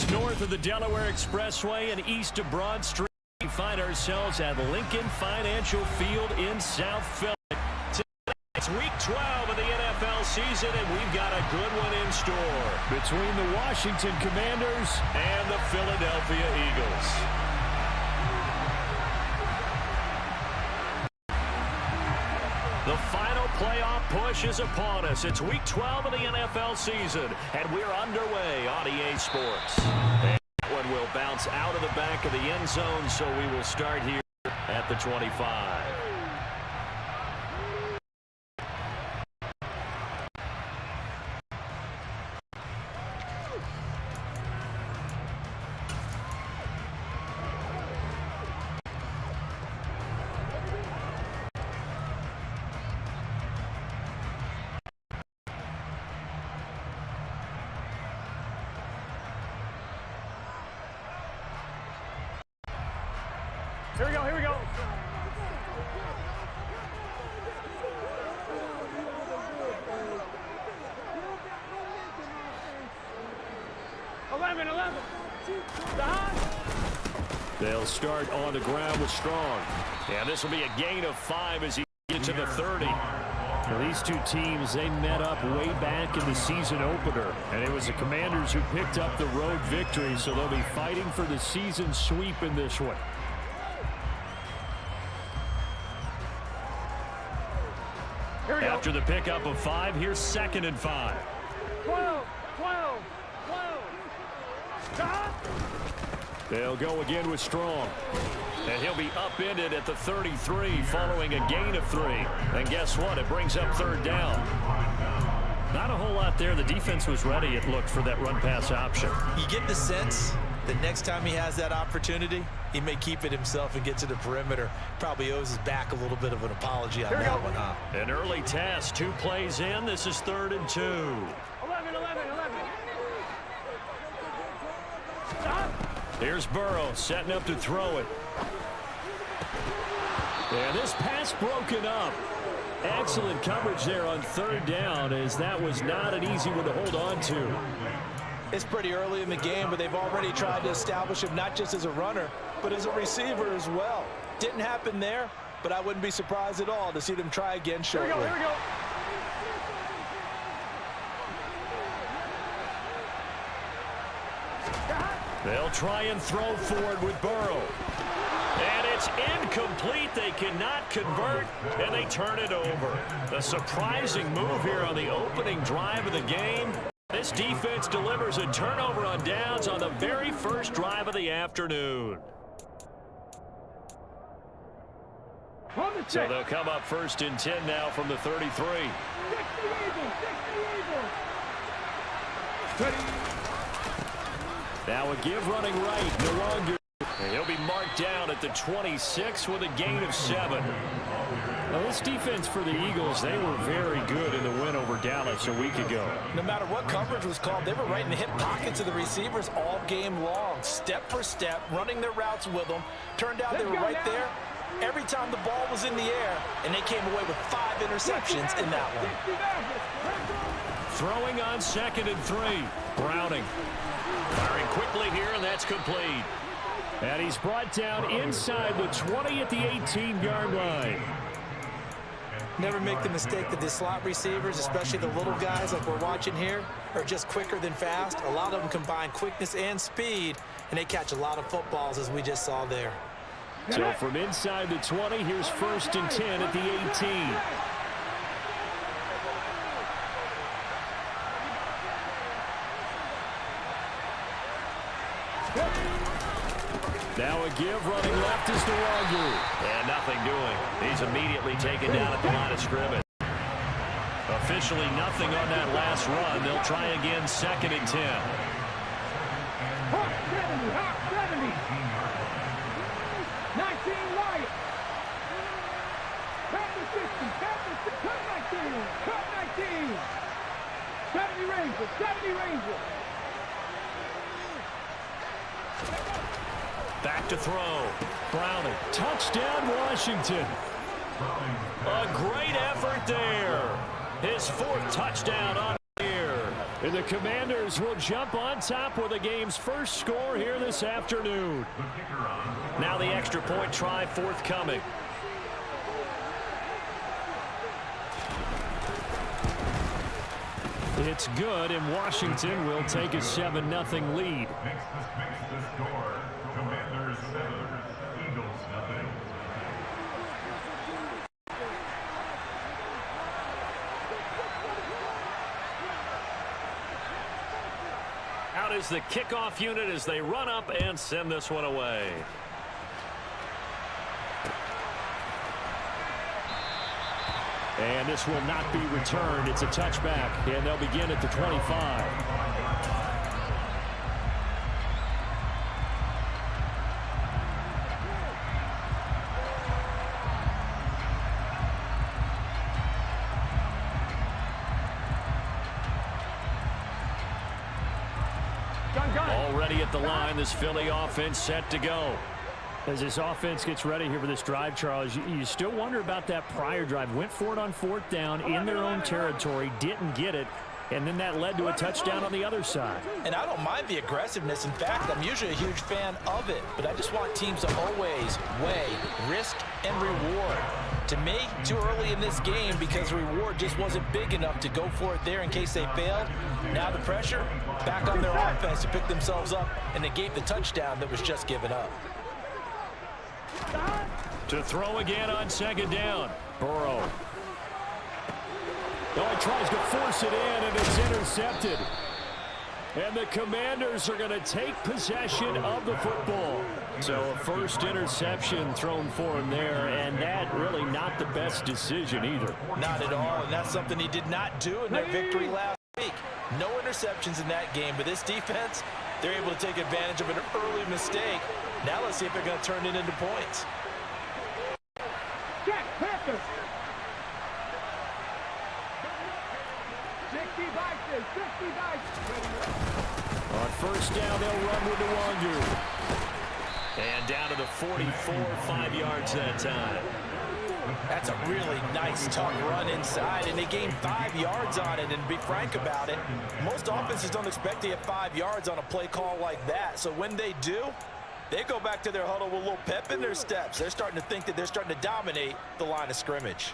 Just north of the Delaware Expressway and east of Broad Street, we find ourselves at Lincoln Financial Field in South Philly. It's week 12 of the NFL season, and we've got a good one in store between the Washington Commanders and the Philadelphia Eagles. The final playoff push is upon us. It's week 12 of the NFL season, and we're underway on EA Sports. And that one will bounce out of the back of the end zone, so we will start here at the 25. Here we go, here we go. They'll start on the ground with Strong. And this will be a gain of 5 as he gets to the 30. Well, these two teams, they met up way back in the season opener. And it was the Commanders who picked up the road victory, so they'll be fighting for the season sweep in this one. After the pickup of 5, here's 2nd and 5. 12. They'll go again with Strong. And he'll be upended at the 33 following a gain of 3. And guess what? It brings up 3rd down. Not a whole lot there. The defense was ready, it looked, for that run-pass option. You get the sense that next time he has that opportunity, he may keep it himself and get to the perimeter. Probably owes his back a little bit of an apology on that one, huh? An early test. 2 plays in. This is 3rd and 2. 11. Here's Burrow setting up to throw it. And this pass broken up. Excellent coverage there on 3rd down, as that was not an easy one to hold on to. It's pretty early in the game, but they've already tried to establish him not just as a runner, but as a receiver as well. Didn't happen there, but I wouldn't be surprised at all to see them try again shortly. Here we go. They'll try and throw forward with Burrow. And it's incomplete. They cannot convert, and they turn it over. A surprising move here on the opening drive of the game. This defense delivers a turnover on downs on the very first drive of the afternoon. So they'll come up 1st and 10 now from the 33. Now a give running right, no longer. And he'll be marked down at the 26 with a gain of 7. Now, this defense for the Eagles, they were very good in the win over Dallas a week ago. No matter what coverage was called, they were right in the hip pockets of the receivers all game long, step for step, running their routes with them. Turned out they were right there every time the ball was in the air, and they came away with 5 interceptions in that one. Throwing on 2nd and 3. Browning firing quickly here, and that's complete. And he's brought down inside the 20 at the 18-yard line. Never make the mistake that the slot receivers, especially the little guys like we're watching here, are just quicker than fast. A lot of them combine quickness and speed, and they catch a lot of footballs, as we just saw there. So from inside the 20, here's 1st and 10 at the 18. Now a give running left is Nwogu. And nothing doing. He's immediately taken down at the line of scrimmage. Officially nothing on that last run. They'll try again 2nd and 10. Hot 70. 19 right. Cut the 60. Cut 19. 70 Rangers. Back to throw. Browning. Touchdown, Washington. A great effort there. His 4th touchdown on the year. And the Commanders will jump on top with the game's first score here this afternoon. Now the extra point try forthcoming. It's good, and Washington will take a 7-0 lead. Makes the score. Commanders 7, Eagles 0. Out is the kickoff unit as they run up and send this one away. And this will not be returned. It's a touchback, and they'll begin at the 25. Already at the line, this Philly offense set to go. As this offense gets ready here for this drive, Charles, you still wonder about that prior drive. Went for it on 4th down in their own territory, didn't get it, and then that led to a touchdown on the other side. And I don't mind the aggressiveness. In fact, I'm usually a huge fan of it, but I just want teams to always weigh risk and reward. To me, too early in this game because the reward just wasn't big enough to go for it there in case they failed. Now the pressure back on their offense to pick themselves up and negate the touchdown that was just given up. To throw again on 2nd down. Burrow. Oh, he tries to force it in, and it's intercepted. And the Commanders are going to take possession of the football. So a first interception thrown for him there, and that really not the best decision either. Not at all, and that's something he did not do in their victory last week. No interceptions in that game, but this defense, they're able to take advantage of an early mistake. Now let's see if they're going to turn it into points. Jack Panther. 60 boxes, 60 boxes. On 1st down, they'll run with the Wangu. And down to the 44, 5 yards that time. That's a really nice, tough run inside, and they gained 5 yards on it. And to be frank about it, most offenses don't expect to get 5 yards on a play call like that. So when they do, they go back to their huddle with a little pep in their steps. They're starting to think that they're starting to dominate the line of scrimmage.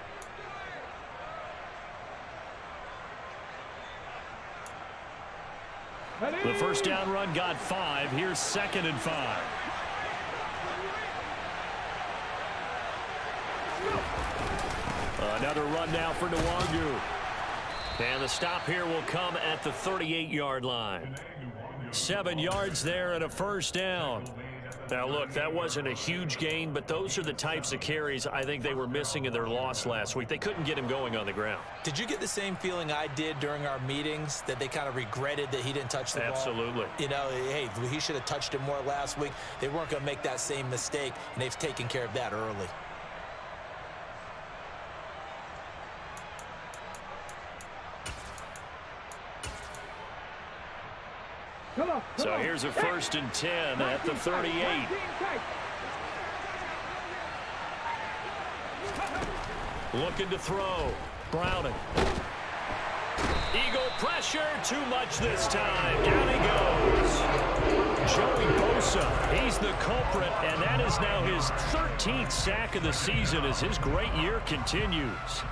The 1st down run got 5. Here's 2nd and 5. Another run now for Nwangu. And the stop here will come at the 38-yard line. 7 yards there and a 1st down. Now, look, that wasn't a huge gain, but those are the types of carries I think they were missing in their loss last week. They couldn't get him going on the ground. Did you get the same feeling I did during our meetings, that they kind of regretted that he didn't touch the ball? Absolutely. You know, hey, he should have touched it more last week. They weren't going to make that same mistake, and they've taken care of that early. So here's a 1st and 10 at the 38. Looking to throw. Browning. Eagle pressure. Too much this time. Down he goes. Joey Bosa. He's the culprit, and that is now his 13th sack of the season as his great year continues.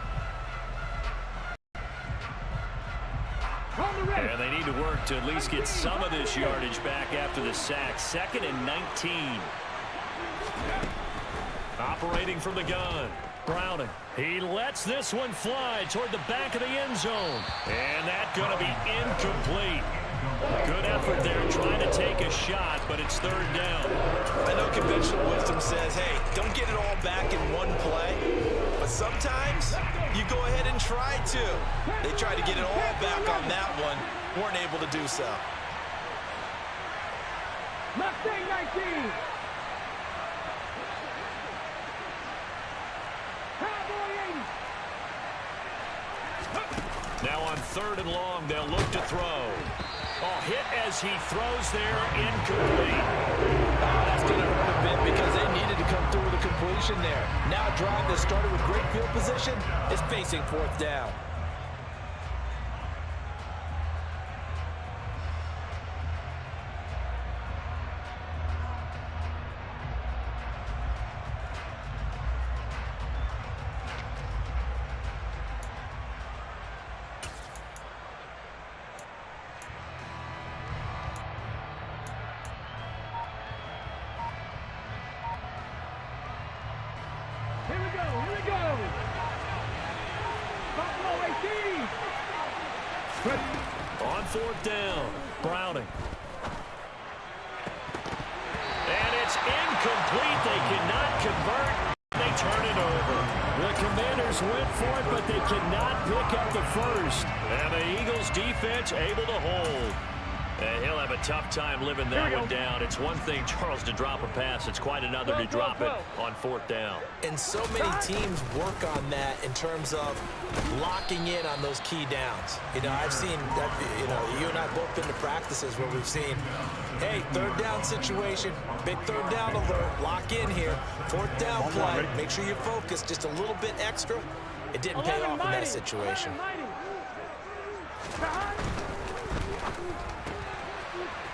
And they need to work to at least get some of this yardage back after the sack. 2nd and 19. Operating from the gun. Browning. He lets this one fly toward the back of the end zone. And that's going to be incomplete. Good effort there trying to take a shot, but it's 3rd down. I know conventional wisdom says, hey, don't get it all back in one play. But sometimes you go ahead and try to. They tried to get it all back on that one. Weren't able to do so. Mustang 19. Now on 3rd and long, they'll look to throw. Oh, hit as he throws there, incomplete. That's going to hurt a bit because they needed to come through with a completion there. Now a drive that started with great field position is facing 4th down. 19. On fourth down, Browning. And it's incomplete. They cannot convert. They turn it over. The Commanders went for it, but they cannot pick up the first. And the Eagles defense able to hold. And he'll have a tough time living that one down. It's one thing, Charles, to drop a pass. It's quite another to drop it on fourth down. And so many teams work on that in terms of locking in on those key downs. You know, I've seen that, you and I both been to practices where we've seen, hey, third down situation, big third down alert, lock in here, fourth down play, make sure you focus just a little bit extra. It didn't pay off in that situation.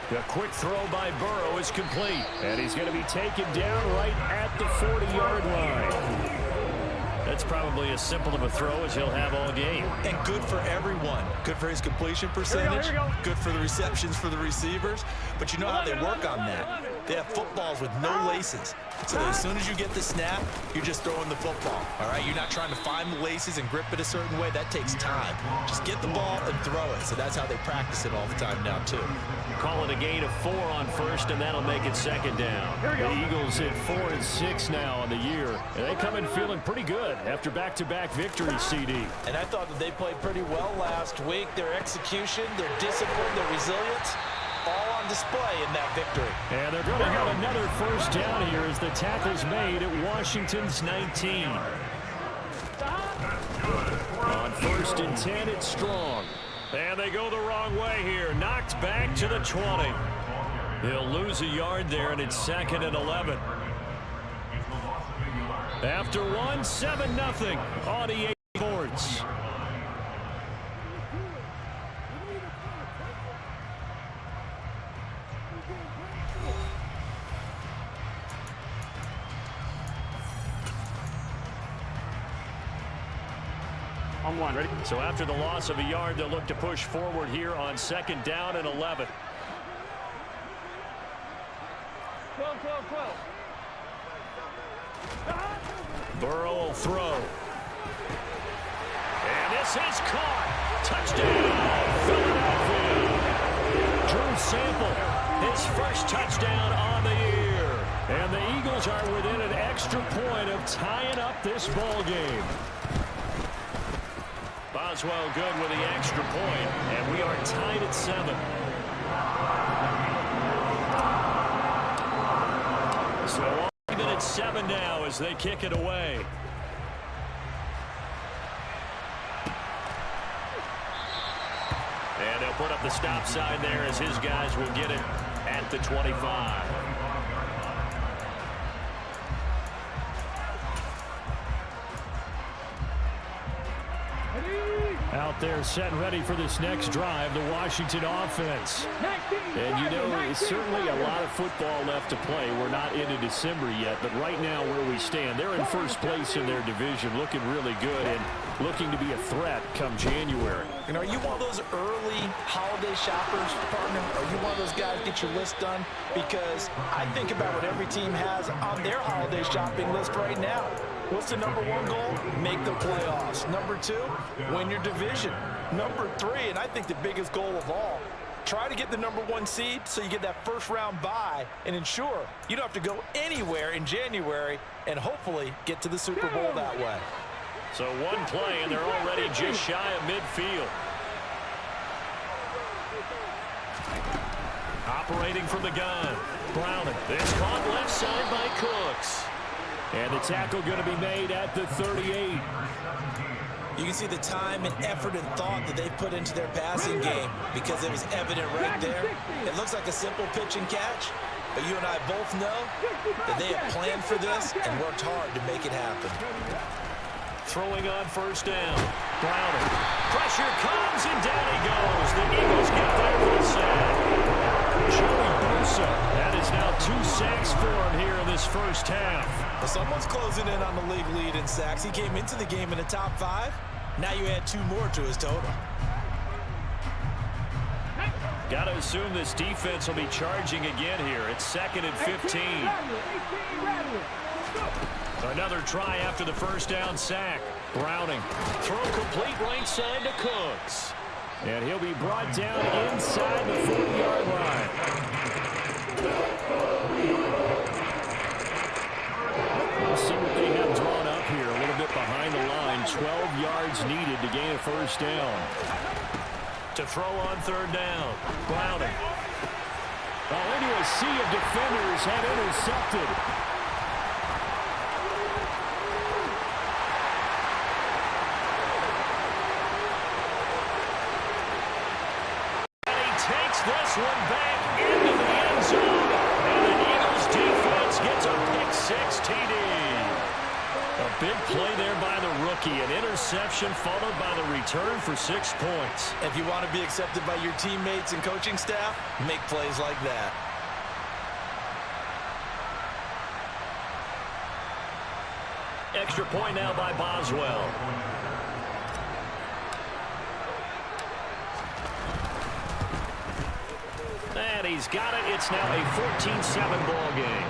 The quick throw by Burrow is complete. And he's going to be taken down right at the 40-yard line. That's probably as simple of a throw as he'll have all game. And good for everyone. Good for his completion percentage. Good for the receptions for the receivers. But you know how they work on that. They have footballs with no laces. So as soon as you get the snap, you're just throwing the football. All right, you're not trying to find the laces and grip it a certain way. That takes time. Just get the ball and throw it. So that's how they practice it all the time now, too. Call it a gain of 4 on first, and that'll make it second down. The Eagles hit 4 and 6 now on the year, and they come in feeling pretty good after back-to-back victories, CD. And I thought that they played pretty well last week. Their execution, their discipline, their resilience, all on display in that victory. And they're going to have another first down here as the tackle's made at Washington's 19. On first and 10, it's Strong. And they go the wrong way here. Knocked back to the 20. He'll lose a yard there, and it's second and 11. After one, 7-0 on the boards. On one, ready? So after the loss of a yard, they'll look to push forward here on second down and 11. 12. Burrow will throw. And this is caught. Touchdown, Philadelphia. Drew Sample, his first touchdown on the year. And the Eagles are within an extra point of tying up this ball game. Boswell good with the extra point, and we are tied at 7. So even at 7 now as they kick it away. And they'll put up the stop sign there as his guys will get it at the 25. Out there set and ready for this next drive, the Washington offense. And you know, it's certainly a lot of football left to play. We're not into December yet, but right now where we stand, they're in first place in their division, looking really good and looking to be a threat come January. And are you one of those early holiday shoppers, partner? Are you one of those guys get your list done? Because I think about what every team has on their holiday shopping list right now. What's the number 1 goal? Make the playoffs. Number 2, win your division. Number 3, and I think the biggest goal of all, try to get the number 1 seed so you get that first round bye and ensure you don't have to go anywhere in January and hopefully get to the Super Bowl that way. So one play, and they're already just shy of midfield. Operating from the gun, Browning. It's caught left side by Cooks. And the tackle going to be made at the 38. You can see the time and effort and thought that they've put into their passing game because it was evident right there. It looks like a simple pitch and catch, but you and I both know that they have planned for this and worked hard to make it happen. Throwing on first down. Browning. Pressure comes, and down he goes. The Eagles get there for the sack. Joey Bosa. That is now 2 sacks for him here in this first half. Well, someone's closing in on the league lead in sacks. He came into the game in the top 5. Now you add 2 more to his total. Got to assume this defense will be charging again here. It's second and 15. Another try after the first down sack. Browning. Throw complete right side to Cooks. And he'll be brought down inside the 40-yard line. We'll see what they have drawn up here. A little bit behind the line. 12 yards needed to gain a first down. To throw on third down. Browning. Well, into a sea of defenders and intercepted. This one back into the end zone, and the Eagles defense gets a pick-6 TD. A big play there by the rookie, an interception followed by the return for 6 points. If you want to be accepted by your teammates and coaching staff, make plays like that. Extra point now by Boswell. And he's got it. It's now a 14-7 ball game.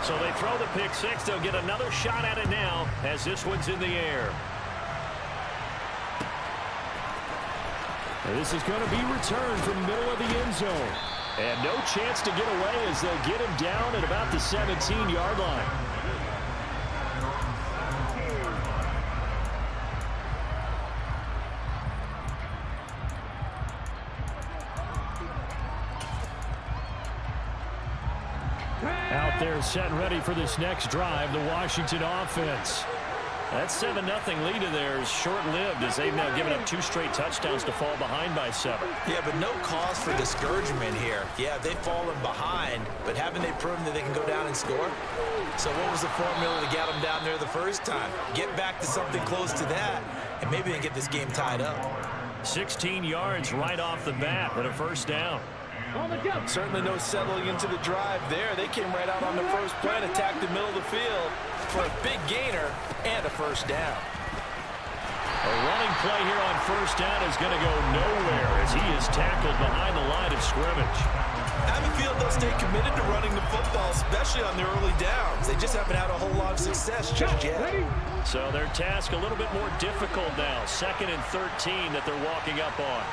So they throw the pick-6. They'll get another shot at it now as this one's in the air. And this is going to be returned from the middle of the end zone. And no chance to get away as they'll get him down at about the 17-yard line. Out there set and ready for this next drive, the Washington offense. That 7-0 lead of theirs short-lived as they've now given up 2 straight touchdowns to fall behind by 7. Yeah, but no cause for discouragement here. Yeah, they've fallen behind, but haven't they proven that they can go down and score? So what was the formula to get them down there the first time? Get back to something close to that, and maybe they can get this game tied up. 16 yards right off the bat and a first down. Certainly no settling into the drive there. They came right out on the first play and attacked the middle of the field for a big gainer and a first down. A running play here on first down is going to go nowhere as he is tackled behind the line of scrimmage. I have a feeling they'll stay committed to running the football, especially on their early downs. They just haven't had a whole lot of success just yet. So their task a little bit more difficult now. 2nd and 13 that they're walking up on.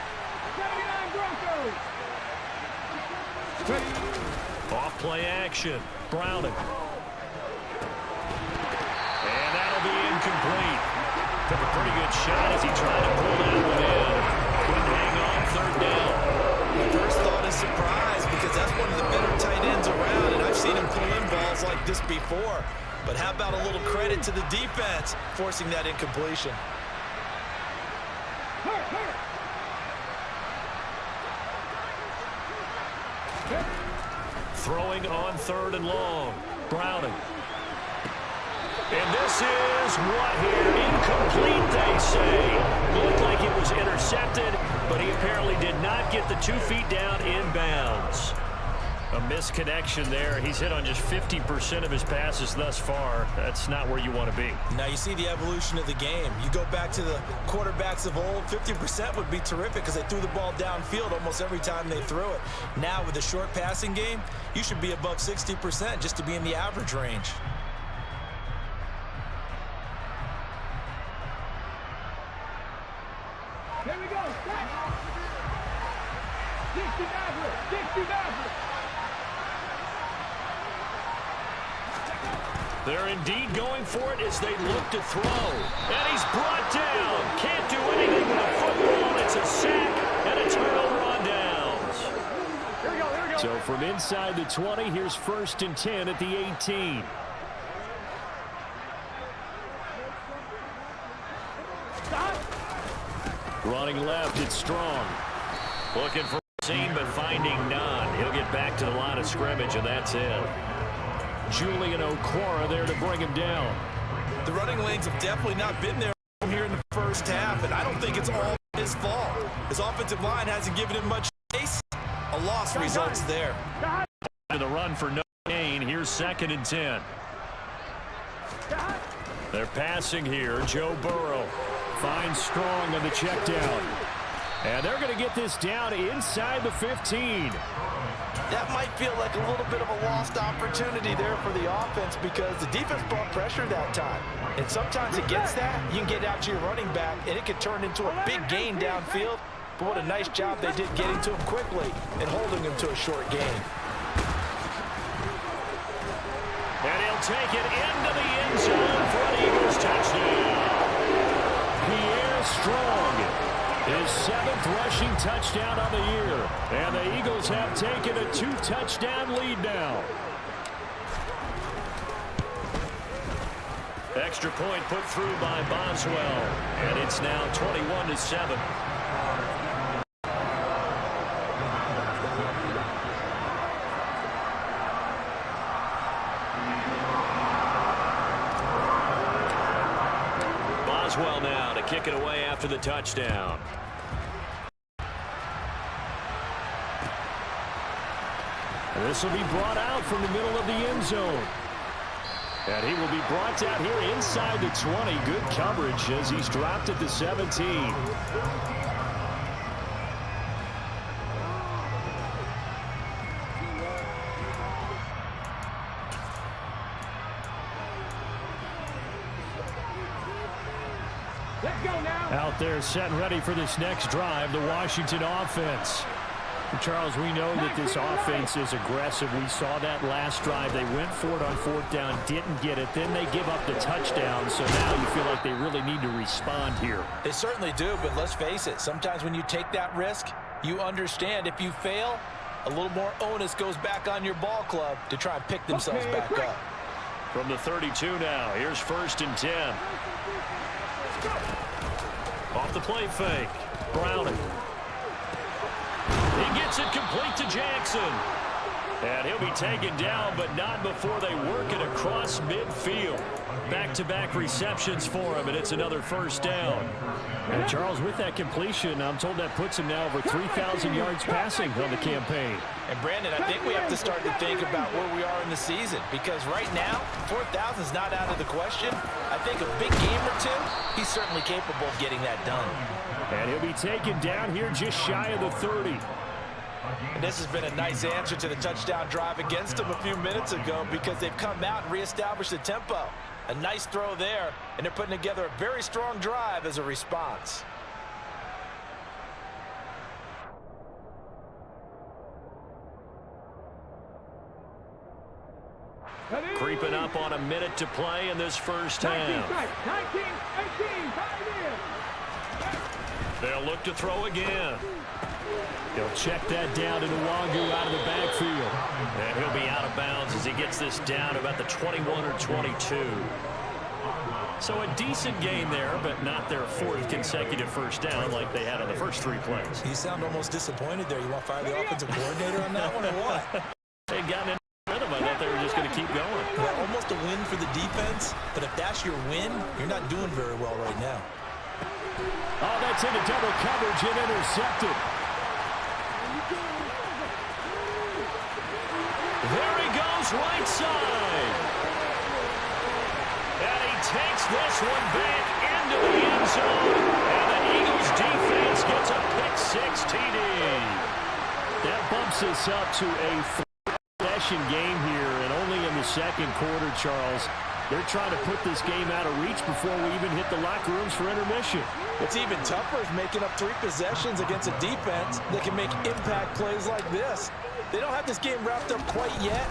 Off play action. Browning. And that'll be incomplete. Took a pretty good shot as he tried to pull that one in. Couldn't hang on third down. My first thought is surprise because that's one of the better tight ends around, and I've seen him pull in balls like this before. But how about a little credit to the defense forcing that incompletion? Throwing on 3rd and long. Browning. And this is what here? Incomplete, they say. Looked like it was intercepted, but he apparently did not get the 2 feet down inbounds. A misconnection there. He's hit on just 50% of his passes thus far. That's not where you want to be. Now you see the evolution of the game. You go back to the quarterbacks of old, 50% would be terrific because they threw the ball downfield almost every time they threw it. Now with the short passing game, you should be above 60% just to be in the average range. Here we go. 60. They're indeed going for it as they look to throw. And he's brought down. Can't do anything with the football. It's a sack and a turnover on downs. Here we go. So from inside the 20, here's 1st and 10 at the 18. Running left, it's Strong. Looking for a seam, but finding none. He'll get back to the line of scrimmage, and that's it. Julian Okwara there to bring him down. The running lanes have definitely not been there here in the first half, and I don't think it's all his fault. His offensive line hasn't given him much space. A loss results there. To the run for no gain. Here's 2nd and 10. They're passing here. Joe Burrow finds Strong on the check down. And they're going to get this down inside the 15. That might feel like a little bit of a lost opportunity there for the offense because the defense brought pressure that time. And sometimes against that, you can get out to your running back, and it can turn into a big gain downfield. But what a nice job they did getting to him quickly and holding him to a short gain. And he'll take it into the end zone for an Eagles touchdown. Pierre Strong, his 7th rushing touchdown of the year. And the Eagles have taken a 2-touchdown lead now. Extra point put through by Boswell. And it's now 21-7. Boswell now to kick it away after the touchdown. This will be brought out from the middle of the end zone. And he will be brought down here inside the 20. Good coverage as he's dropped at the 17. Out there set and ready for this next drive, the Washington offense. Charles, we know that this offense is aggressive. We saw that last drive. They went for it on 4th down, didn't get it. Then they give up the touchdown, so now you feel like they really need to respond here. They certainly do, but let's face it. Sometimes when you take that risk, you understand if you fail, a little more onus goes back on your ball club to try and pick themselves back up. From the 32 now, here's 1st and 10. Off the play fake, Browning. He gets it complete to Jackson. And he'll be taken down, but not before they work it across midfield. Back-to-back receptions for him, and it's another 1st down. And Charles, with that completion, I'm told that puts him now over 3,000 yards passing on the campaign. And Brandon, I think we have to start to think about where we are in the season, because right now, 4,000 is not out of the question. I think a big game or two, he's certainly capable of getting that done. And he'll be taken down here just shy of the 30. And this has been a nice answer to the touchdown drive against them a few minutes ago because they've come out and reestablished the tempo. A nice throw there, and they're putting together a very strong drive as a response. Creeping up on a minute to play in this first half. 19, they'll look to throw again. He'll check that down to Nwangu out of the backfield. And he'll be out of bounds as he gets this down about the 21 or 22. So a decent gain there, but not their 4th consecutive 1st down like they had on the first 3 plays. You sound almost disappointed there. You want to fire the offensive coordinator on that one or what? They got in rhythm. I thought they were just going to keep going. Well, almost a win for the defense, but if that's your win, you're not doing very well right now. Oh, that's into double coverage and intercepted. There he goes, right side. And he takes this one back into the end zone. And the Eagles defense gets a pick-6 TD. That bumps us up to a 3-possession game here, and only in the 2nd quarter, Charles. They're trying to put this game out of reach before we even hit the locker rooms for intermission. What's even tougher is making up 3 possessions against a defense that can make impact plays like this. They don't have this game wrapped up quite yet,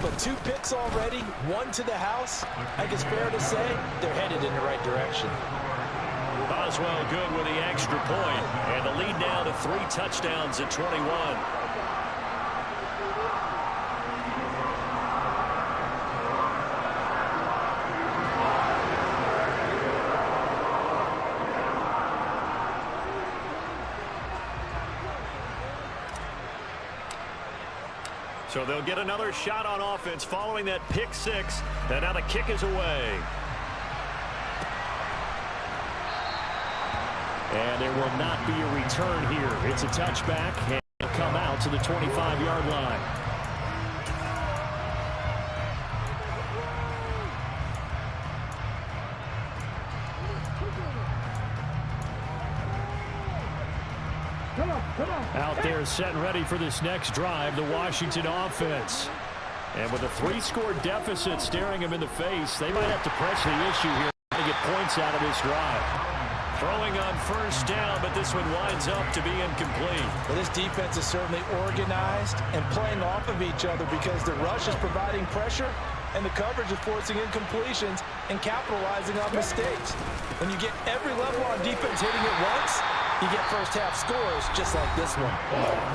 but 2 picks already, 1 to the house. I think it's fair to say they're headed in the right direction. Boswell good with the extra point, and the lead now to 3 touchdowns at 21. So they'll get another shot on offense following that pick-6, and now the kick is away. And there will not be a return here. It's a touchback, and he'll come out to the 25-yard line. Out there setting ready for this next drive, the Washington offense. And with a 3-score deficit staring them in the face, they might have to press the issue here to get points out of this drive. Throwing on first down, but this one winds up to be incomplete. Well, this defense is certainly organized and playing off of each other because the rush is providing pressure and the coverage is forcing incompletions and capitalizing on mistakes. When you get every level on defense hitting it once, you get first-half scores just like this one.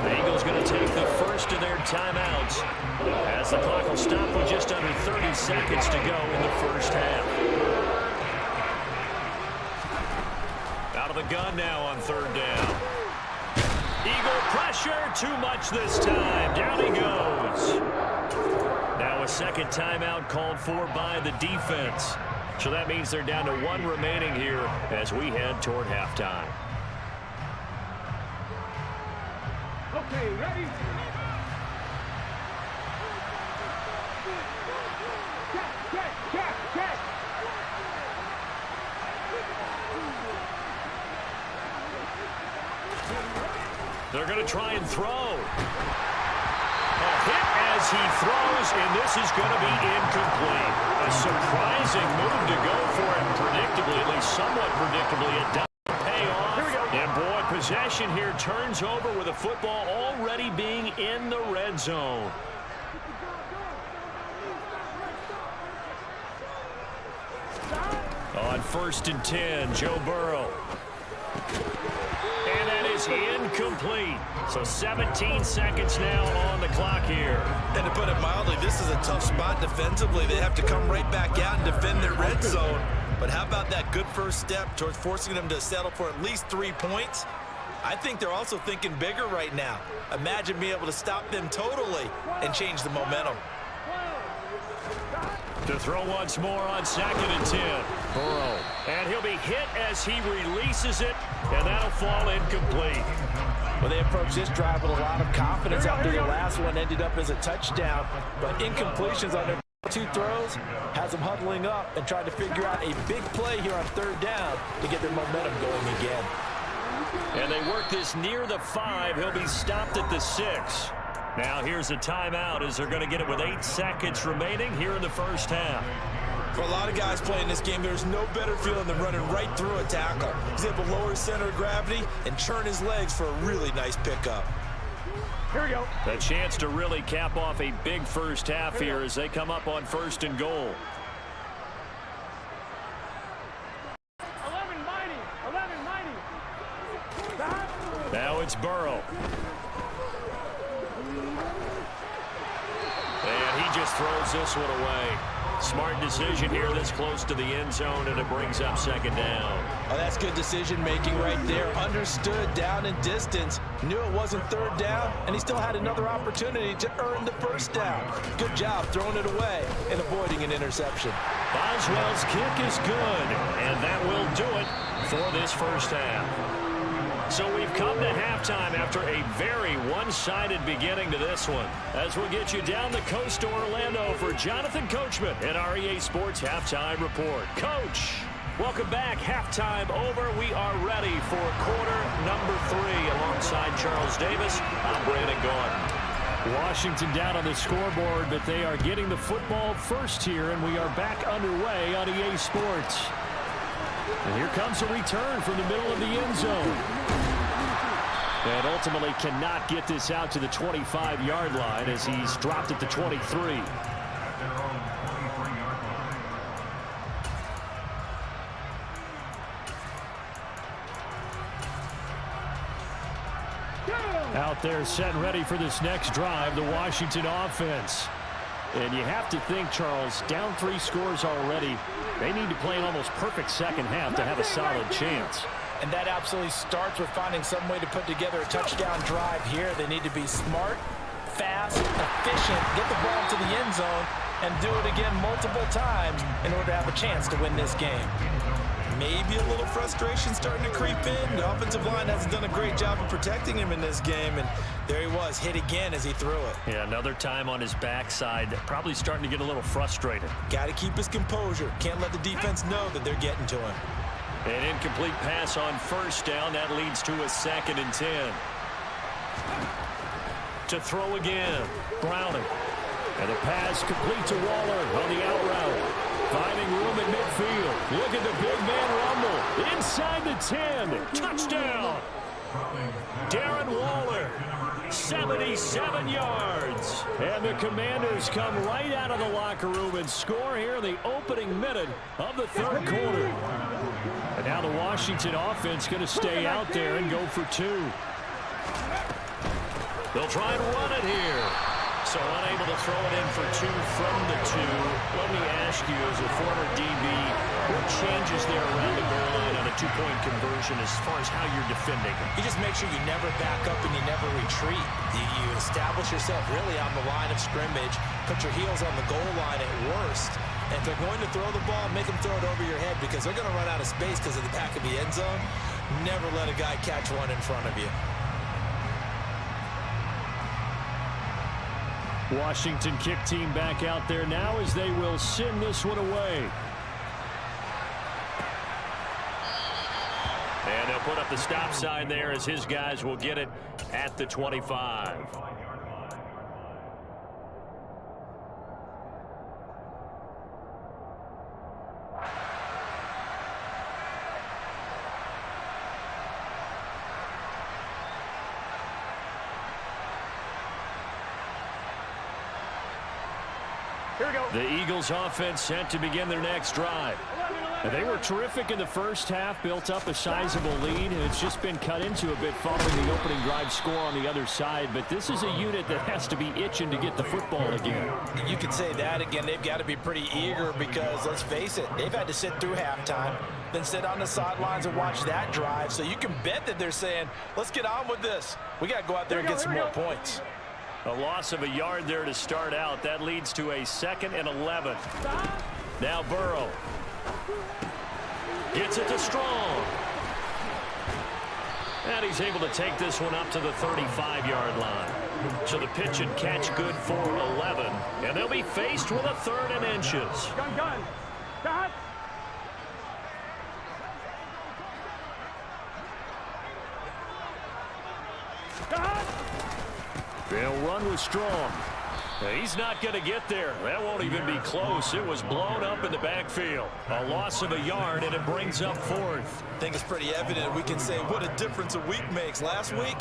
The Eagles going to take the first of their timeouts as the clock will stop with just under 30 seconds to go in the first half. Out of the gun now on third down. Eagle pressure, too much this time. Down he goes. Now a second timeout called for by the defense. So that means they're down to 1 remaining here as we head toward halftime. Okay, ready? Check. They're going to try and throw. A hit as he throws, and this is going to be incomplete. A surprising move to go for it predictably, at least somewhat predictably. It doesn't pay off. And boy, possession here turns over with a football already being in the red zone. On 1st and 10, Joe Burrow. And that is incomplete. So 17 seconds now on the clock here. And to put it mildly, this is a tough spot defensively. They have to come right back out and defend their red zone. But how about that good first step towards forcing them to settle for at least 3 points? I think they're also thinking bigger right now. Imagine being able to stop them totally and change the momentum. To throw once more on 2nd and 10. Burrow. And he'll be hit as he releases it, and that'll fall incomplete. Well, they approached this drive with a lot of confidence after the last one ended up as a touchdown. But incompletions on their 2 throws has them huddling up and trying to figure out a big play here on 3rd down to get their momentum going again. And they work this near the 5. He'll be stopped at the 6. Now here's a timeout as they're going to get it with 8 seconds remaining here in the first half. For a lot of guys playing this game, there's no better feeling than running right through a tackle. He's able to lower his center of gravity and churn his legs for a really nice pickup. Here we go. A chance to really cap off a big first half here as they come up on 1st and goal. 11 mighty. Now it's Burrow. And he just throws this one away. Smart decision here this close to the end zone, and it brings up 2nd down. Oh, that's good decision-making right there. Understood down and distance. Knew it wasn't 3rd down, and he still had another opportunity to earn the 1st down. Good job throwing it away and avoiding an interception. Boswell's kick is good, and that will do it for this first half. So we've come to halftime after a very one-sided beginning to this one. As we'll get you down the coast to Orlando for Jonathan Coachman and our EA Sports Halftime Report. Coach, welcome back. Halftime over. We are ready for quarter number 3 alongside Charles Davis. I'm Brandon Gordon. Washington down on the scoreboard, but they are getting the football first here, and we are back underway on EA Sports. And here comes a return from the middle of the end zone. And ultimately cannot get this out to the 25-yard line as he's dropped at the 23. Out there set and ready for this next drive, the Washington offense. And you have to think, Charles, down 3 scores already. They need to play an almost perfect second half to have a solid chance. And that absolutely starts with finding some way to put together a touchdown drive here. They need to be smart, fast, efficient, get the ball to the end zone, and do it again multiple times in order to have a chance to win this game. Maybe a little frustration starting to creep in. The offensive line hasn't done a great job of protecting him in this game, and there he was, hit again as he threw it. Yeah, another time on his backside, probably starting to get a little frustrated. Got to keep his composure. Can't let the defense know that they're getting to him. An incomplete pass on first down. That leads to a 2nd and 10. To throw again. Browning. And the pass complete to Waller on the out route. Finding room at midfield. Look at the big man rumble. Inside the 10. Touchdown. Darren Waller. 77 yards. And the Commanders come right out of the locker room and score here in the opening minute of the 3rd quarter. And now the Washington offense going to stay out there and go for 2. They'll try and run it here. So unable to throw it in for 2 from the 2. Let me ask you, as a former DB, what changes there around the goal line on a 2-point conversion as far as how you're defending? You just make sure you never back up and you never retreat. You establish yourself really on the line of scrimmage, put your heels on the goal line at worst. And if they're going to throw the ball, make them throw it over your head because they're going to run out of space because of the back of the end zone. Never let a guy catch one in front of you. Washington kick team back out there now as they will send this one away. And they'll put up the stop sign there as his guys will get it at the 25. The Eagles offense set to begin their next drive. They were terrific in the first half, built up a sizable lead, and it's just been cut into a bit following the opening drive score on the other side. But this is a unit that has to be itching to get the football again. You could say that again. They've got to be pretty eager because, let's face it, they've had to sit through halftime, then sit on the sidelines and watch that drive. So you can bet that they're saying, let's get on with this. We got to go out there and get some more points. A loss of a yard there to start out. That leads to a 2nd and 11. Now Burrow. Gets it to Strong. And he's able to take this one up to the 35-yard line. So the pitch and catch good for 11. And they'll be faced with a 3rd and inches. Gun. Cut. They'll run with Strong. He's not going to get there. That won't even be close. It was blown up in the backfield. A loss of a yard, and it brings up 4th. I think it's pretty evident. We can say what a difference a week makes. Last week,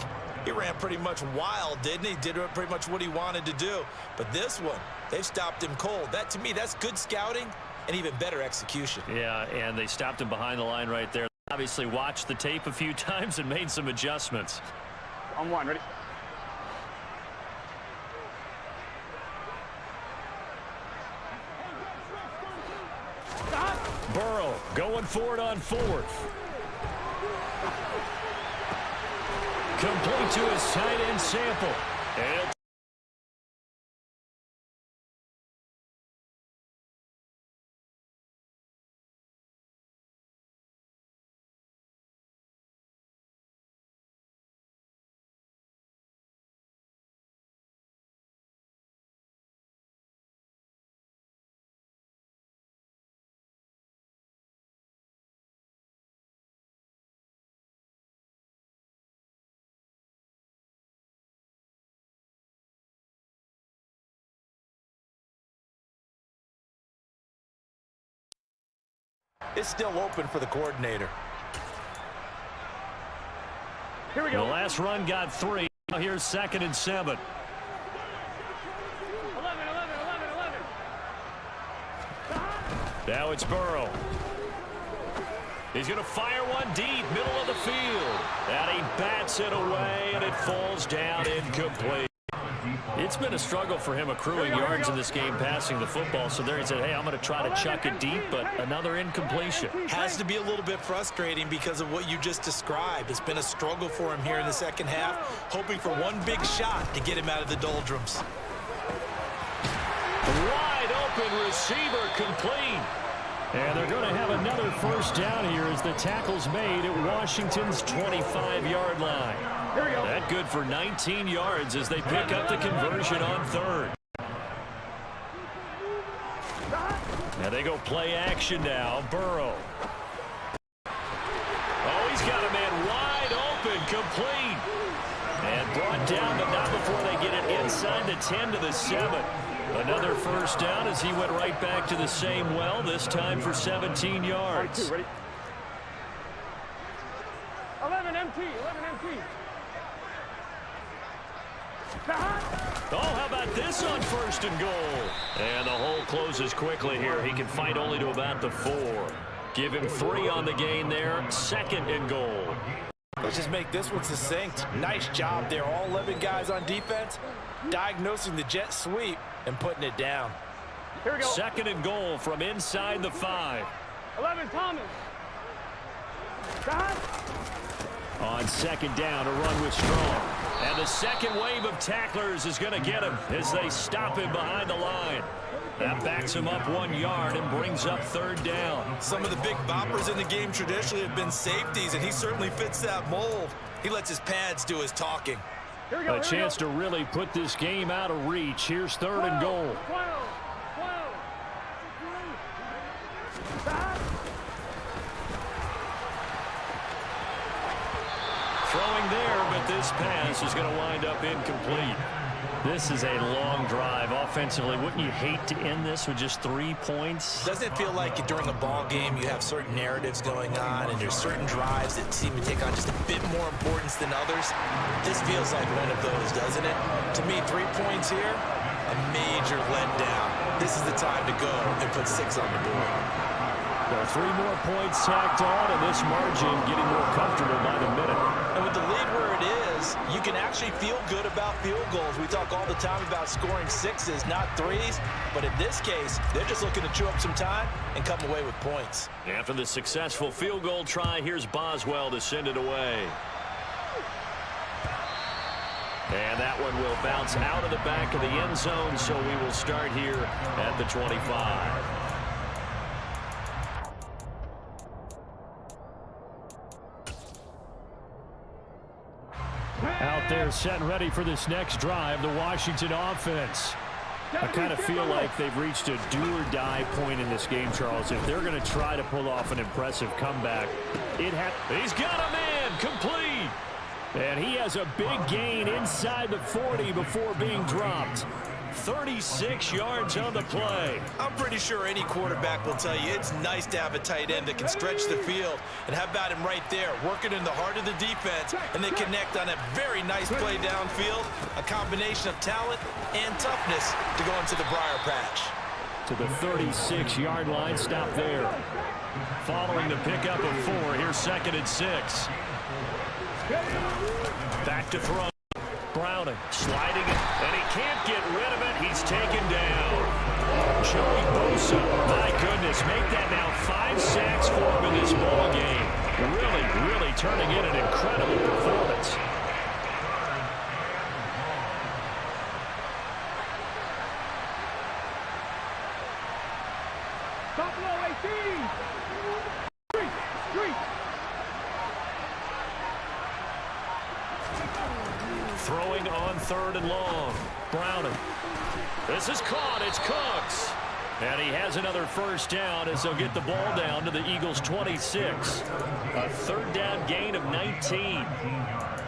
he ran pretty much wild, didn't he? Did pretty much what he wanted to do. But this one, they've stopped him cold. That, to me, that's good scouting and even better execution. Yeah, and they stopped him behind the line right there. Obviously watched the tape a few times and made some adjustments. On 1, ready? Burrow going for it on 4th. Complete to his tight end Sample. And It's still open for the coordinator. Here we go. the last run got 3. Now here's 2nd and 7. 11. Now it's Burrow. He's going to fire one deep, middle of the field. And he bats it away, and it falls down incomplete. It's been a struggle for him accruing yards in this game passing the football. So there he said, hey, I'm going to try to chuck it deep, but another incompletion. Has to be a little bit frustrating because of what you just described. It's been a struggle for him here in the second half, hoping for one big shot to get him out of the doldrums. Wide open receiver complete. And they're going to have another first down here as the tackle's made at Washington's 25-yard line. Here we go. That good for 19 yards as they pick up the conversion on 3rd. Now they go play action now. Burrow. He's got a man wide open, complete. And brought down, but not before they get it inside the 10 to the 7. Another first down as he went right back to the same well, this time for 17 yards. 22, ready? 11 MT, 11 MT. Oh, how about this on first and goal? And the hole closes quickly here. He can fight only to about the 4. Give him 3 on the gain there. Second and goal. Let's just make this one succinct. Nice job there. All 11 guys on defense diagnosing the jet sweep and putting it down. Here we go. Second and goal from inside the 5. 11 Thomas. On second down, a run with Strong. And the second wave of tacklers is going to get him as they stop him behind the line. That backs him up 1 yard and brings up third down. Some of the big boppers in the game traditionally have been safeties, and he certainly fits that mold. He lets his pads do his talking. Here we go. A chance to really put this game out of reach. Here's third and goal. 12. Throwing there, but this pass is going to wind up incomplete. This is a long drive offensively. Wouldn't you hate to end this with just 3 points? Doesn't it feel like during a ball game you have certain narratives going on and there's certain drives that seem to take on just a bit more importance than others? This feels like one of those, doesn't it? To me, 3 points here, a major letdown. This is the time to go and put 6 on the board. Well, 3 more points tacked on, and this margin getting more comfortable by the minute. And with the lead where it is, you can actually feel good about field goals. We talk all the time about scoring 6s, not 3s. But in this case, they're just looking to chew up some time and come away with points. After the successful field goal try, here's Boswell to send it away. And that one will bounce out of the back of the end zone, so we will start here at the 25. Out there set and ready for this next drive, the Washington offense. I kind of feel like they've reached a do-or-die point in this game, Charles. If they're going to try to pull off an impressive comeback, he's got a man complete. And he has a big gain inside the 40 before being dropped. 36 yards on the play. I'm pretty sure any quarterback will tell you it's nice to have a tight end that can stretch the field. And how about him right there, working in the heart of the defense, and they connect on a very nice play downfield. A combination of talent and toughness to go into the briar patch. To the 36-yard line, stop there. Following the pickup of 4, here's second and 6. Back to throw. Browning sliding it, and he can't get rid of it. He's taken down. Joey Bosa, my goodness, make that now 5 sacks for him in this ball game. Really turning in an incredible performance. Buffalo 18. Street. Throwing on third and long. Browning. This is caught. It's Cooks. And he has another first down as they'll get the ball down to the Eagles' 26. A third down gain of 19.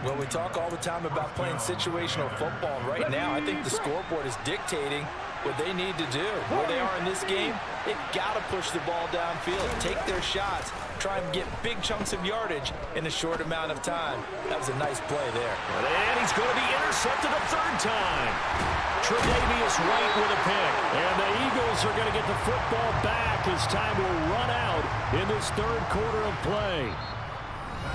Well, we talk all the time about playing situational football. Right now, I think the scoreboard is dictating what they need to do. Where they are in this game, they've got to push the ball downfield, take their shots, try and get big chunks of yardage in a short amount of time. That was a nice play there. And he's going to be intercepted a third time. Tre'Davious White with a pick. And the Eagles are going to get the football back as time will run out in this third quarter of play.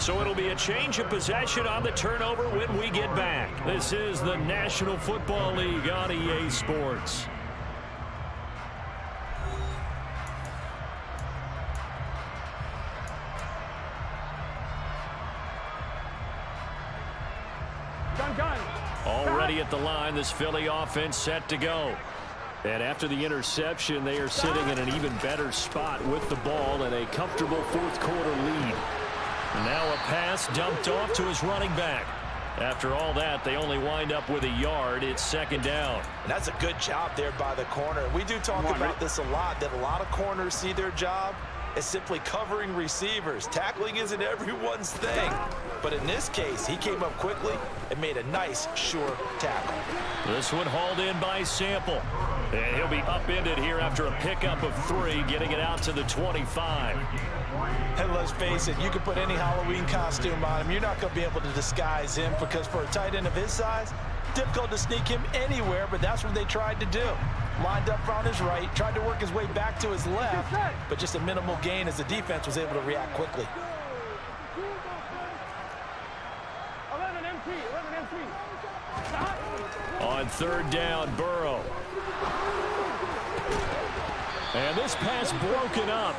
So it'll be a change of possession on the turnover when we get back. This is the National Football League on EA Sports. Gun. Already at the line, this Philly offense set to go. And after the interception, they are sitting in an even better spot with the ball and a comfortable fourth quarter lead. Now a pass dumped off to his running back. After all that, they only wind up with a yard. It's second down. And that's a good job there by the corner. We do talk about this a lot, that a lot of corners see their job is simply covering receivers. Tackling isn't everyone's thing. But in this case, he came up quickly and made a nice, sure tackle. This one hauled in by Sample. And he'll be upended here after a pickup of 3, getting it out to the 25. And let's face it, you can put any Halloween costume on him. You're not going to be able to disguise him because for a tight end of his size, difficult to sneak him anywhere, but that's what they tried to do. Lined up on his right, tried to work his way back to his left, but just a minimal gain as the defense was able to react quickly. 11 MT, 11 MT. Stop. On third down, Burrow. And this pass broken up.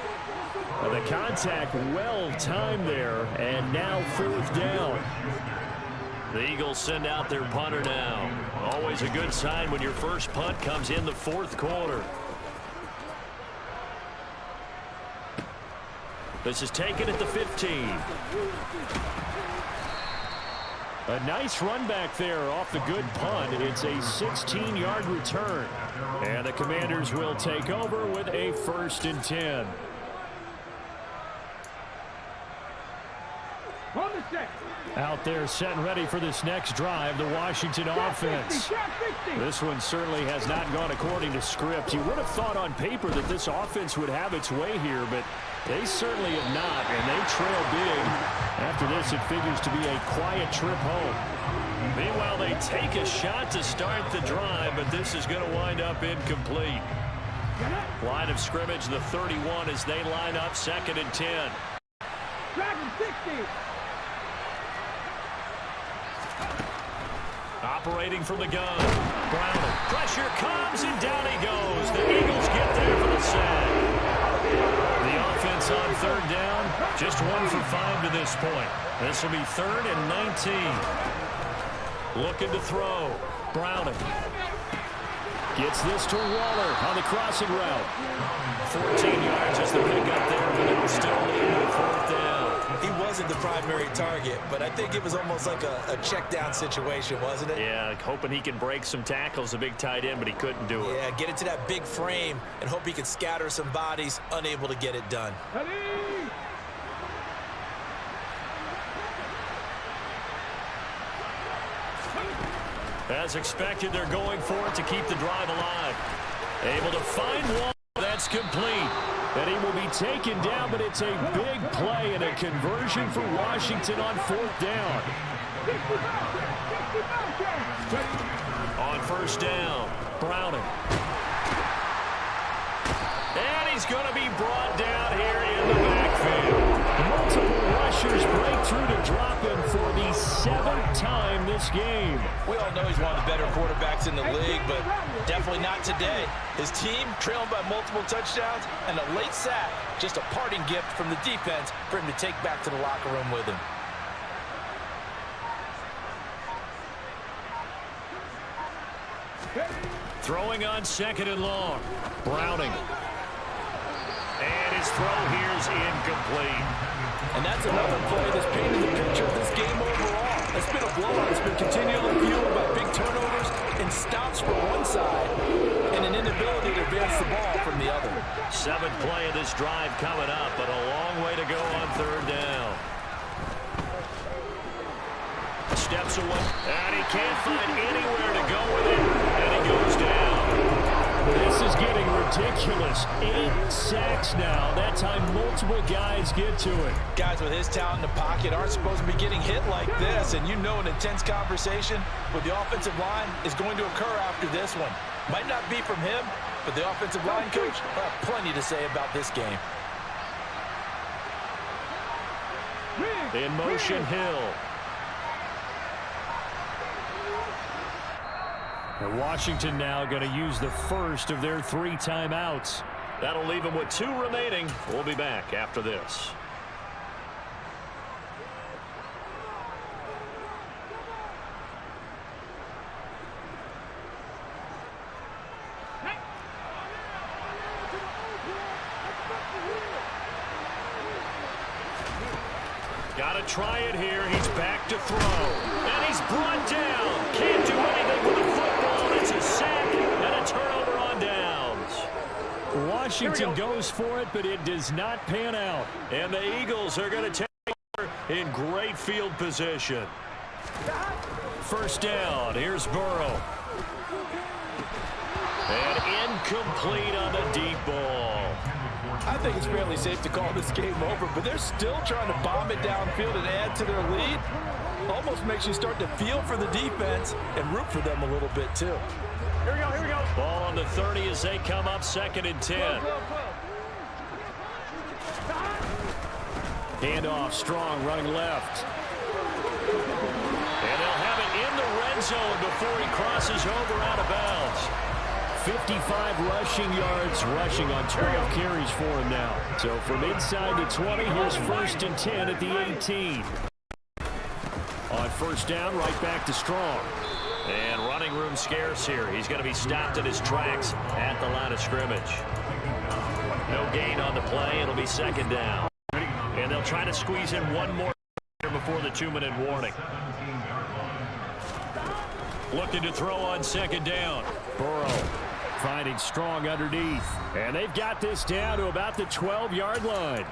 The contact well timed there, and now fourth down. The Eagles send out their punter now. Always a good sign when your first punt comes in the fourth quarter. This is taken at the 15. A nice run back there off the good punt. It's a 16-yard return. And the Commanders will take over with a 1st and 10. Out there set and ready for this next drive, the Washington offense. This one certainly has not gone according to script. You would have thought on paper that this offense would have its way here, but they certainly have not, and they trail big. After this, it figures to be a quiet trip home. Meanwhile, they take a shot to start the drive, but this is going to wind up incomplete. Line of scrimmage, the 31 as they line up 2nd and 10. Dragon 60. Operating from the gun. Browning. Pressure comes, and down he goes. The Eagles get there for the sack. The offense on third down, just 1 for 5 to this point. This will be 3rd and 19. Looking to throw. Browning. Gets this to Waller on the crossing route. 14 yards is the pickup there, but it will still lead to 4th down. He wasn't the primary target, but I think it was almost like a check down situation, wasn't it? Yeah, hoping he can break some tackles, a big tight end, but he couldn't do it. Yeah, get into that big frame and hope he can scatter some bodies, unable to get it done. As expected, they're going for it to keep the drive alive. Able to find one. That's complete. And he will be taken down, but it's a big play and a conversion for Washington on 4th down. On 1st down, Browning. And he's going to be brought down here in the backfield. Multiple rushers break through to drop him for the 7th time this game. We all know he's one of the better quarterbacks in the league, but definitely not today. His team trailing by multiple touchdowns and a late sack. Just a parting gift from the defense for him to take back to the locker room with him. Throwing on 2nd and long. Browning. And his throw here is incomplete. And that's another play that's painted the picture of this game overall. It's been a blowout. It's been continually fueled by big turnovers and stops from one side and an inability to advance the ball from the other. 7th play of this drive coming up, but a long way to go on 3rd down. Steps away, and he can't find anywhere to go with it, and he goes down. This is getting ridiculous. 8 sacks now. That time multiple guys get to it. Guys with his talent in the pocket aren't supposed to be getting hit like this, and you know an intense conversation with the offensive line is going to occur after this one. Might not be from him, but the offensive line coach will have plenty to say about this game. In motion, Hill. And Washington now going to use the first of their 3 timeouts. That'll leave them with 2 remaining. We'll be back after this. Got to try it here. He's back to throw. And he's brought down. Can't do anything with the football. It's a sack and a turnover on downs. Washington goes for it, but it does not pan out. And the Eagles are going to take over in great field position. First down. Here's Burrow. And incomplete on the deep ball. I think it's fairly safe to call this game over, but they're still trying to bomb it downfield and add to their lead. Almost makes you start to feel for the defense and root for them a little bit, too. Here we go, here we go. Ball on the 30 as they come up 2nd and 10. Handoff, Strong running left. And they'll have it in the red zone before he crosses over out of bounds. 55 rushing yards, rushing on 12 carries for him now. So from inside the 20, here's 1st and 10 at the 18. On first down, right back to Strong. And running room scarce here. He's going to be stopped in his tracks at the line of scrimmage. No gain on the play. It'll be 2nd down. And they'll try to squeeze in one more before the 2-minute warning. Looking to throw on 2nd down. Burrow finding Strong underneath. And they've got this down to about the 12-yard line.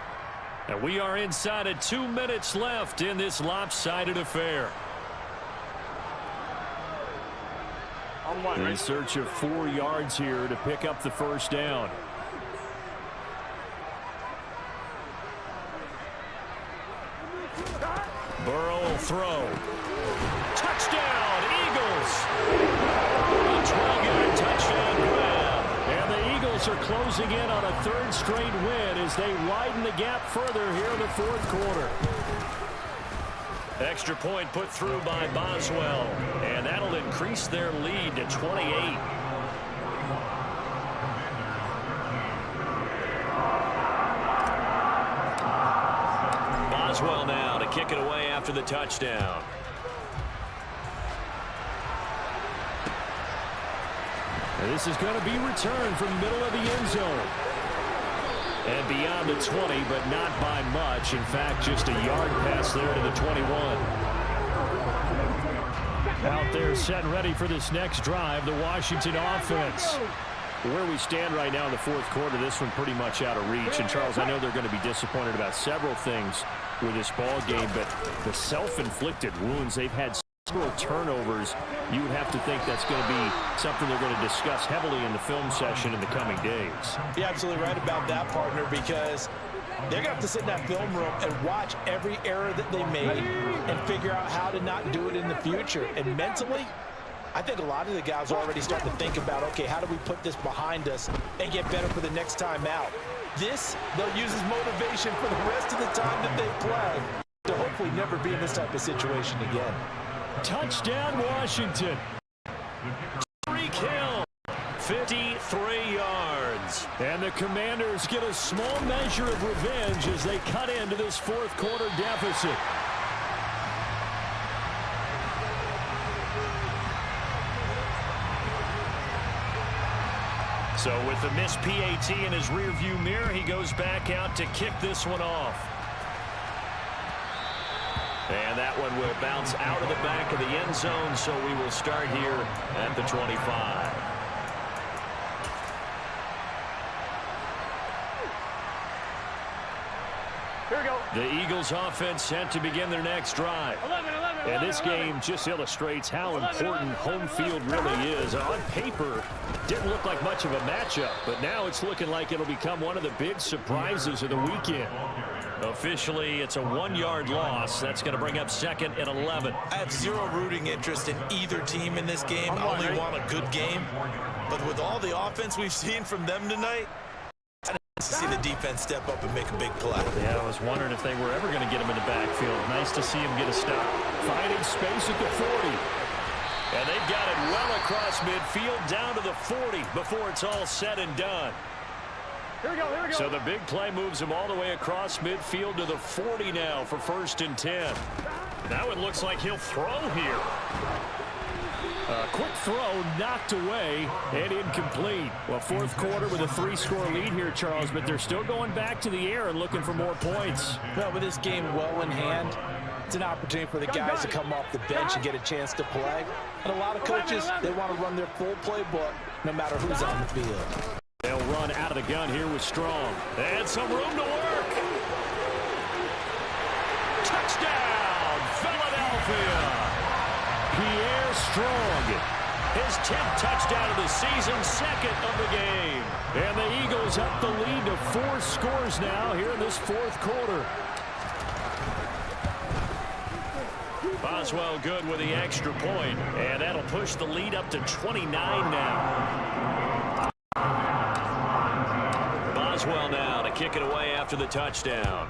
And we are inside of 2 minutes left in this lopsided affair. In search of 4 yards here to pick up the first down. Burrow will throw. Touchdown, Eagles! A 12-yard touchdown grab. And the Eagles are closing in on a 3rd straight win as they widen the gap further here in the 4th quarter. Extra point put through by Boswell. And that'll increase their lead to 28. Boswell now to kick it away after the touchdown. And this is going to be returned from the middle of the end zone. And beyond the 20, but not by much. In fact, just a yard pass there to the 21. Out there set and ready for this next drive, the Washington offense. Where we stand right now in the 4th quarter, this one pretty much out of reach. And, Charles, I know they're going to be disappointed about several things with this ball game, but the self-inflicted wounds, they've had several turnovers. You would have to think that's going to be something they're going to discuss heavily in the film session in the coming days. You're absolutely right about that, partner, because they're going to have to sit in that film room and watch every error that they made and figure out how to not do it in the future. And mentally, I think a lot of the guys are already starting to think about, okay, how do we put this behind us and get better for the next time out? This, they'll use as motivation for the rest of the time that they play to hopefully never be in this type of situation again. Touchdown, Washington. Tyreek Hill, 53 yards. And the Commanders get a small measure of revenge as they cut into this 4th quarter deficit. So with the missed PAT in his rearview mirror, he goes back out to kick this one off. And that one will bounce out of the back of the end zone, so we will start here at the 25. Here we go. The Eagles offense set to begin their next drive. 11. And this game just illustrates how important home field really is. On paper, didn't look like much of a matchup, but now it's looking like it'll become one of the big surprises of the weekend. Officially, it's a 1-yard loss. That's going to bring up 2nd and 11. I have zero rooting interest in either team in this game. I only want a good game. But with all the offense we've seen from them tonight, I don't see the defense step up and make a big play. Yeah, I was wondering if they were ever going to get him in the backfield. Nice to see him get a stop. Finding space at the 40. And they've got it well across midfield down to the 40 before it's all said and done. Here we go. So the big play moves him all the way across midfield to the 40 now for 1st and 10. Now it looks like he'll throw here. A quick throw knocked away and incomplete. Well, 4th quarter with a 3-score lead here, Charles, but they're still going back to the air and looking for more points. Well, with this game well in hand, it's an opportunity for the guys to come off the bench and get a chance to play. And a lot of coaches, they want to run their full playbook no matter who's on the field. They'll run out of the gun here with Strong. And some room to work. Touchdown, Philadelphia. Pierre Strong. His 10th touchdown of the season, second of the game. And the Eagles up the lead to 4 scores now here in this fourth quarter. Boswell good with the extra point, and that'll push the lead up to 29 now. Boswell now to kick it away after the touchdown.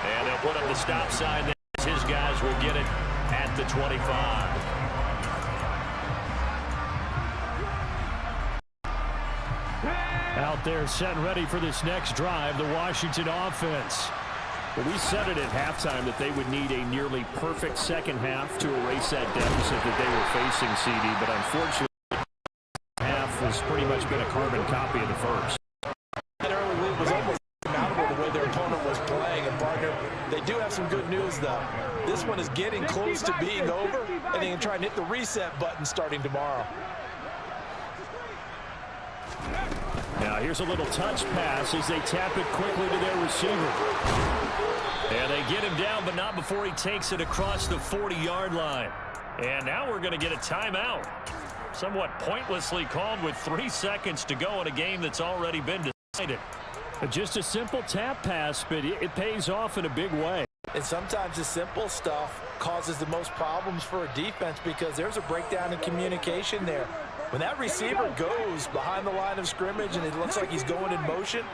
And they'll put up the stop sign there as his guys will get it at the 25. Out there set and ready for this next drive, the Washington offense. Well, we said it at halftime that they would need a nearly perfect second half to erase that deficit that they were facing, CD, but unfortunately, the half has pretty much been a carbon copy of the first. That early lead was almost insurmountable the way their opponent was playing, and partner, they do have some good news, though. This one is getting close to being over, and they can try and hit the reset button starting tomorrow. Now here's a little touch pass as they tap it quickly to their receiver. And they get him down, but not before he takes it across the 40-yard line. And now we're going to get a timeout. Somewhat pointlessly called with 3 seconds to go in a game that's already been decided. Just a simple tap pass, but it pays off in a big way. And sometimes the simple stuff causes the most problems for a defense because there's a breakdown in communication there. When that receiver goes behind the line of scrimmage and it looks like he's going in motion,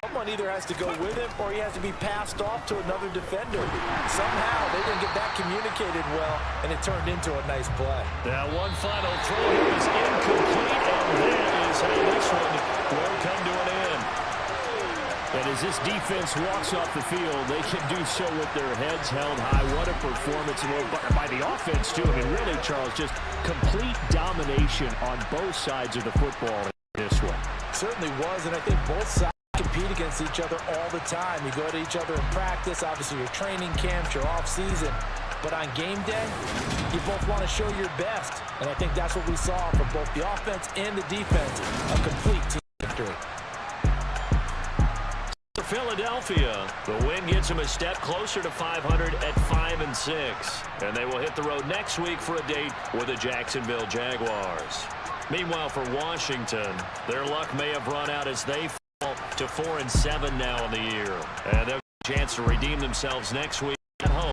someone either has to go with him or he has to be passed off to another defender. Somehow they didn't get that communicated well, and it turned into a nice play. Now one final throw here is incomplete, and that is how this one will come to an end. And as this defense walks off the field, they can do so with their heads held high. What a performance by the offense, too. I mean, really, Charles, just complete domination on both sides of the football in this one. Certainly was, and I think both sides compete against each other all the time. You go to each other in practice, obviously your training camps, your off-season. But on game day, you both want to show your best. And I think that's what we saw from both the offense and the defense, a complete team victory. Philadelphia, the win gets them a step closer to 500 at 5-6, and they will hit the road next week for a date with the Jacksonville Jaguars. Meanwhile, for Washington, their luck may have run out as they fall to 4-7 now in the year, and they'll have a chance to redeem themselves next week at home